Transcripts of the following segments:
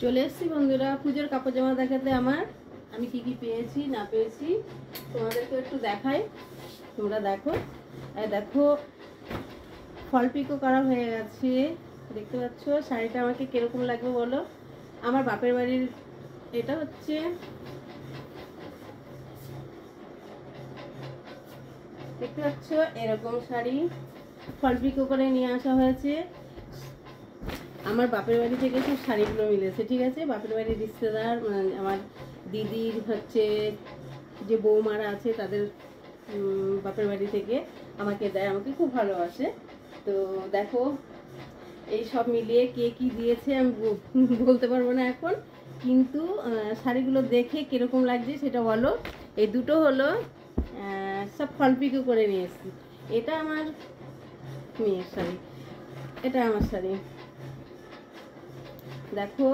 চলে এসেছি বন্ধুরা পুজোর কাপড় জামা দেখাতে। আমি কি কি পেয়েছি না পেয়েছি তোমাদেরকে একটু দেখাই, তোমরা দেখো। দেখো ফল পিকো করা হয়ে গেছে, দেখতে পাচ্ছ। শাড়িটা আমাকে কিরকম লাগবে বলো। আমার বাপের বাড়ির এটা হচ্ছে দেখতে পাচ্ছ এরকম শাড়ি ফল পিকো করে নিয়ে আসা হয়েছে। আমার বাপের বাড়ি থেকে সব শাড়িগুলো মিলেছে, ঠিক আছে। বাপের বাড়ির রিশতেদার আমার দিদির হচ্ছে যে বৌমারা আছে তাদের বাপের বাড়ি থেকে আমাকে দেয়, আমাকে খুব ভালোবাসে। তো দেখো এই সব মিলিয়ে কে কি দিয়েছে আমি বলতে পারবো না এখন, কিন্তু শাড়িগুলো দেখে কিরকম লাগছে সেটা বলো। এই দুটো হলো সব ফল পিকো করে নিয়ে এসেছি। এটা আমার মেয়ের শাড়ি, এটা আমার শাড়ি। দেখো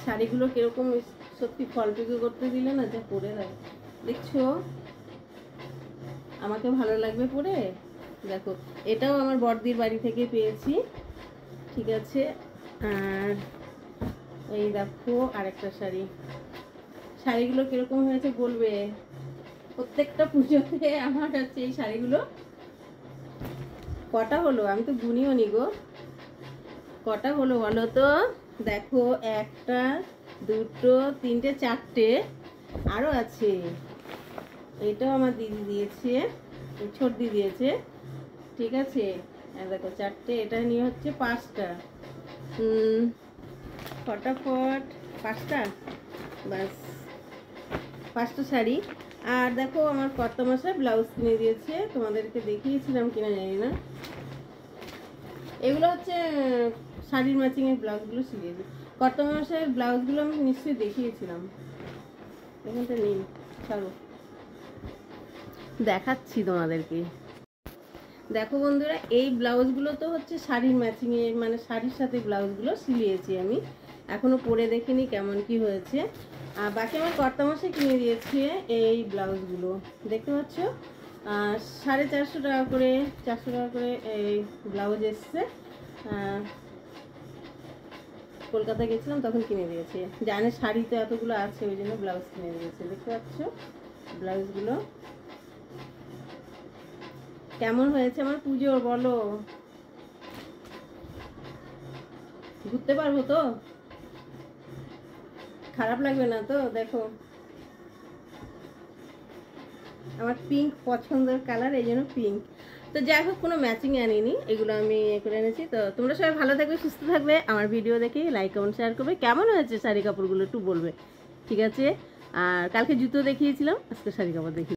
শাড়িগুলো কিরকম সত্যি ফল পিকো করতে দিলে না যা পরে দেয়, দেখছো আমাকে ভালো লাগবে পরে। দেখো এটাও আমার বড়দির বাড়ি থেকে পেয়েছি, ঠিক আছে। আর এই দেখো আরেকটা শাড়ি, শাড়িগুলো কিরকম হয়েছে বলবে। প্রত্যেকটা পুজোতে আমার হচ্ছে এই শাড়িগুলো কটা হলো আমি তো গুনিও নি গো, কটা হলো বলো তো। দেখো একটা দুটো তিনটে চারটে আরো আছে। এটাও আমার দিদি দিয়েছে, ছোট দিদি দিয়েছে, ঠিক আছে। দেখো চারটে, এটা নিয়ে হচ্ছে পাঁচটা। ফটাফট পাঁচটা, বাস পাঁচটা শাড়ি। আর দেখো আমার কর্তামশাই ব্লাউজ কিনে দিয়েছে, তোমাদেরকে দেখিয়েছিলাম কিনা জানি না। এগুলো হচ্ছে শাড়ির ম্যাচিংয়ের ব্লাউজগুলো শিখিয়েছি। কর্তামশাইয়ের ব্লাউজগুলো আমি নিশ্চয়ই দেখিয়েছিলাম, এখানটা নেই, ছাড়ো দেখাচ্ছি তোমাদেরকে। দেখো বন্ধুরা এই ব্লাউজগুলো তো হচ্ছে শাড়ির ম্যাচিংয়ে, মানে শাড়ির সাথে ব্লাউজগুলো সিলিয়েছি আমি, এখনও পরে দেখিনি কেমন কি হয়েছে। আর বাকি আমার কর্তামশাই কিনে দিয়েছে এই ব্লাউজগুলো, দেখতে পাচ্ছ। 450 টাকা করে 400 টাকা করে এই ব্লাউজ এসছে। কলকাতা গেছিলাম তখন কিনে দিয়েছে, জানে শাড়ি তো এতগুলো আছে ওই জন্য ব্লাউজ কিনে দিয়েছে। দেখতে পাচ্ছ ব্লাউজগুলো কেমন হয়েছে আমার পুজো বলো। ঘুরতে পারবো তো, খারাপ লাগবে না তো। দেখো আমার পিঙ্ক পছন্দের কালার, এই জন্য পিঙ্ক। তো যাই হোক কোনো ম্যাচিং আনিনি, এগুলো আমি করে এনেছি। তো তোমরা সবাই ভালো থাকবে, সুস্থ থাকবে, আমার ভিডিও দেখে লাইক কমেন্ট শেয়ার করবে। কেমন হয়েছে শাড়ি কাপড়গুলো একটু বলবে, ঠিক আছে। আর কালকে জুতো দেখিয়েছিলাম, আজকে শাড়ি কাপড় দেখি।